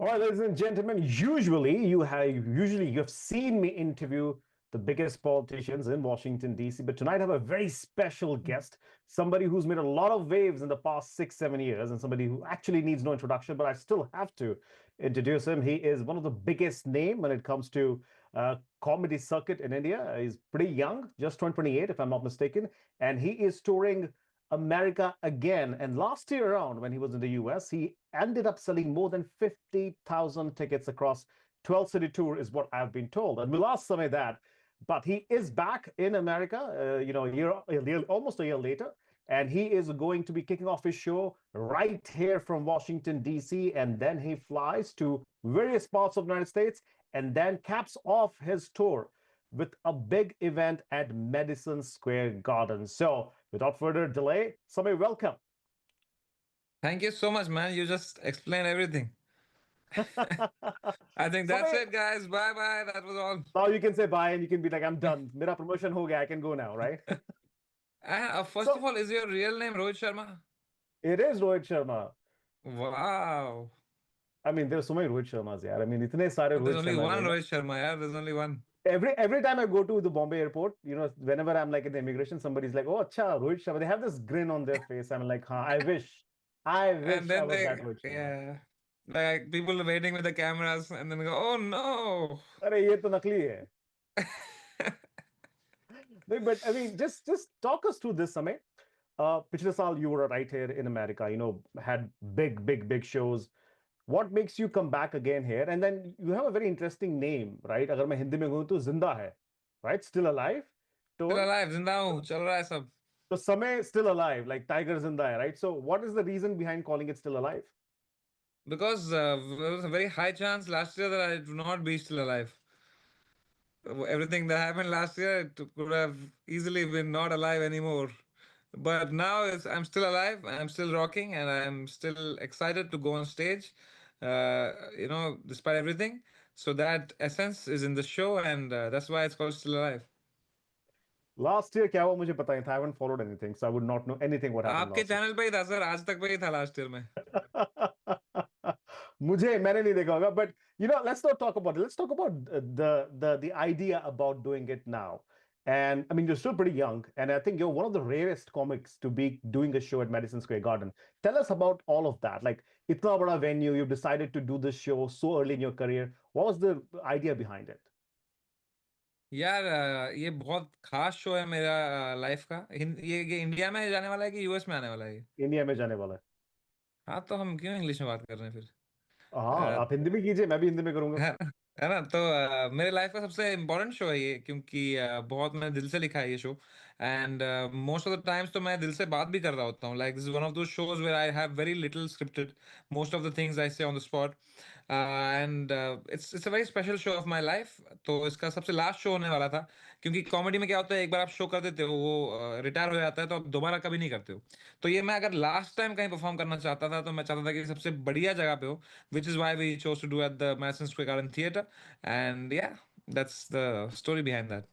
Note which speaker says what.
Speaker 1: All right, ladies and gentlemen, usually you have seen me interview the biggest politicians in Washington, D.C., but tonight I have a very special guest, somebody who's made a lot of waves in the past 6, 7 years, and somebody who actually needs no introduction, but I still have to introduce him. He is one of the biggest name when it comes to comedy circuit in India. He's pretty young, just turned 28, if I'm not mistaken, and he is touring America again. And last year around, when he was in the US, he ended up selling more than 50,000 tickets across 12 city tour, is what I've been told. And we'll ask Samay that. But he is back in America, almost a year later. And he is going to be kicking off his show right here from Washington, D.C. And then he flies to various parts of the United States and then caps off his tour with a big event at Madison Square Garden. So, without further delay, Samay, welcome.
Speaker 2: Thank you so much, man. You just explained everything. I think that's
Speaker 1: Samay,
Speaker 2: it, guys. Bye bye. That was all.
Speaker 1: now you can say bye and you can be like, I'm done. Mera promotion ho gaya. I can go now, right?
Speaker 2: First of
Speaker 1: So,
Speaker 2: all, is your real name Rohit Sharma?
Speaker 1: it is Rohit Sharma.
Speaker 2: Wow.
Speaker 1: I mean, there's so many Rohit Sharmas, yeah. I mean, itne sare
Speaker 2: There's
Speaker 1: Rohit
Speaker 2: only
Speaker 1: Sharma
Speaker 2: one
Speaker 1: hai na.
Speaker 2: Rohit Sharma, yeah. There's only one.
Speaker 1: Every time I go to the Bombay airport, whenever I'm like in the immigration, somebody's like, "Oh, acha, Rohit Sharma." They have this grin on their face. I'm like, "Huh, I
Speaker 2: And
Speaker 1: wish I
Speaker 2: then
Speaker 1: was that
Speaker 2: they,
Speaker 1: Rohit Sharma."
Speaker 2: yeah, like people are waiting with the cameras and then go, oh no.
Speaker 1: अरे ये तो नकली है. No, but I mean, just talk us through this, Samay. पिछले साल you were right here in America, had big shows. What makes you come back again here? And then you have a very interesting name, right? अगर मैं हिंदी में कहूँ तो जिंदा है, right? Still alive
Speaker 2: Still
Speaker 1: tour.
Speaker 2: alive, जिंदा हूँ, चल रहा है सब.
Speaker 1: So Samay still alive, like Tiger Zinda hai, right? So what is the reason behind calling it still alive?
Speaker 2: Because there was a very high chance last year that I would not be still alive. Everything that happened last year, it could have easily been not alive anymore. But now I'm still alive, I'm still rocking, and I'm still excited to go on stage, despite everything. So that essence is in the show, and that's why it's called Still Alive.
Speaker 1: Last year क्या हुआ मुझे पता नहीं था. I haven't followed anything, so I would not know anything what happened
Speaker 2: आपके
Speaker 1: last year.
Speaker 2: Channel पे ही था sir, आज तक पे ही था लास्ट ईयर में.
Speaker 1: मुझे मैंने नहीं देखा होगा, but let's not talk about it. Let's talk about the idea about doing it now. And I mean, you're still pretty young, and I think you're one of the rarest comics to be doing a show at Madison Square Garden. Tell us about all of that. Like, itna bada venue, you've decided to do this show so early in your career. What was the idea behind it?
Speaker 2: यार ये बहुत खास show है मेरा life का. ये India में जाने वाला है कि यूएस में आने वाला है ये?
Speaker 1: इंडिया में जाने वाला है.
Speaker 2: हाँ, तो हम क्यों इंग्लिश में बात कर रहे हैं फिर?
Speaker 1: हाँ, आप हिंदी में कीजिए, मैं भी हिंदी में करूंगा.
Speaker 2: है है ना. तो मेरे लाइफ का सबसे इम्पोर्टेंट शो है ये, क्योंकि बहुत मैंने दिल से लिखा है ये show. And most of the times तो मैं दिल से बात भी कर रहा होता हूँ. Like this is one of those shows where I have very little scripted. Most of the things I say on the spot. And it's a very special show of my life. तो इसका सबसे last show होने वाला था, क्योंकि comedy में क्या होता है, एक बार आप शो कर देते हो, वो रिटायर हो जाता है, तो आप दोबारा कभी नहीं करते हो. तो ये मैं अगर लास्ट टाइम कहीं परफॉर्म करना चाहता था, तो मैं चाहता था कि सबसे बढ़िया जगह पे हो, which is why we chose to do at the Madison Square Garden Theatre. And yeah, that's the story behind that.